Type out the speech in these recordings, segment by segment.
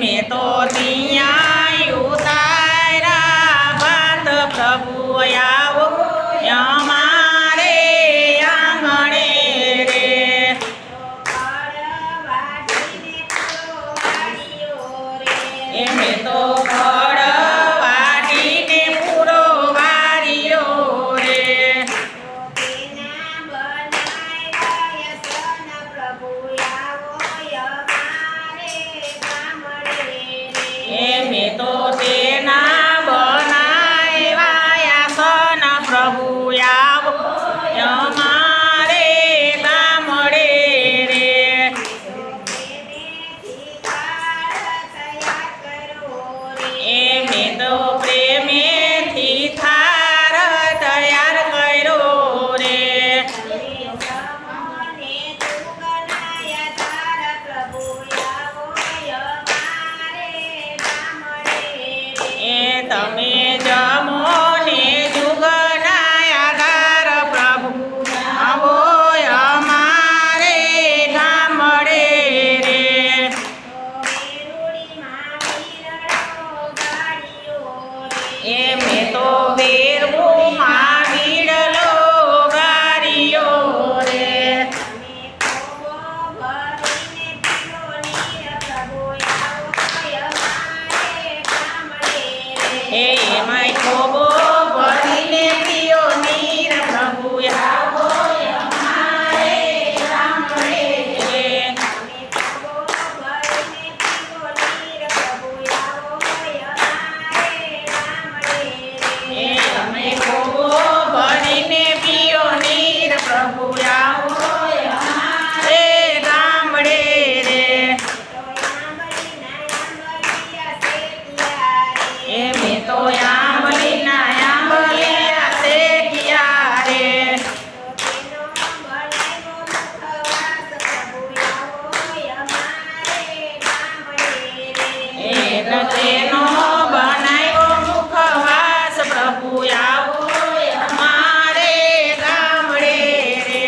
મેં તો ત્યાં ઉતાર્યા ભાત પ્રભુ આવો અમારે આંગણે રે. મેં તો ફળ વાટીને પૂરો વાર્યો રે. મેં તો તેના બનાવ્યા સન પ્રભુ આવો અમારે ગામડે રે. મેં તો પ્રેમેથી થાર તૈયાર કર્યો રે. તમે જમો ને જુગના આધાર પ્રભુ આવો અમારે ગામડે રે. મેં તો વેરવું વીડલો ગાર્યો રે. એમાંય ખોબો ભરીને પીઓ નીર પ્રભુ આવો અમારે ગામડે રે. અમે ખોબો ભરીને પીઓ નીર પ્રભુ આવો અમારે ગામડે રે. મેં તો આંબલીના આંબલિયા શેક્યા રે. તેનો બનાવ્યો મુખવાસ પ્રભુ આવો અમારે ગામડે રે.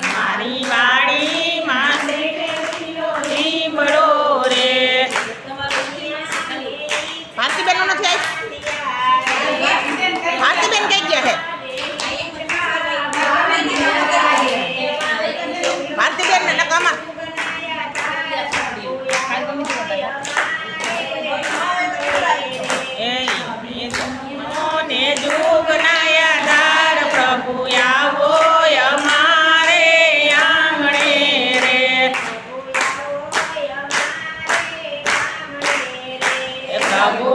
મારી વાડીમાં લીમડો રે. ભારતીબેન નો નથી આવી. ભારતીબેન કઈ ગયા છે? ભારતીબેન ને નકામાં ને જુગના આધાર પ્રભુ આવો અમારે આંગણે રે. પ્રભુ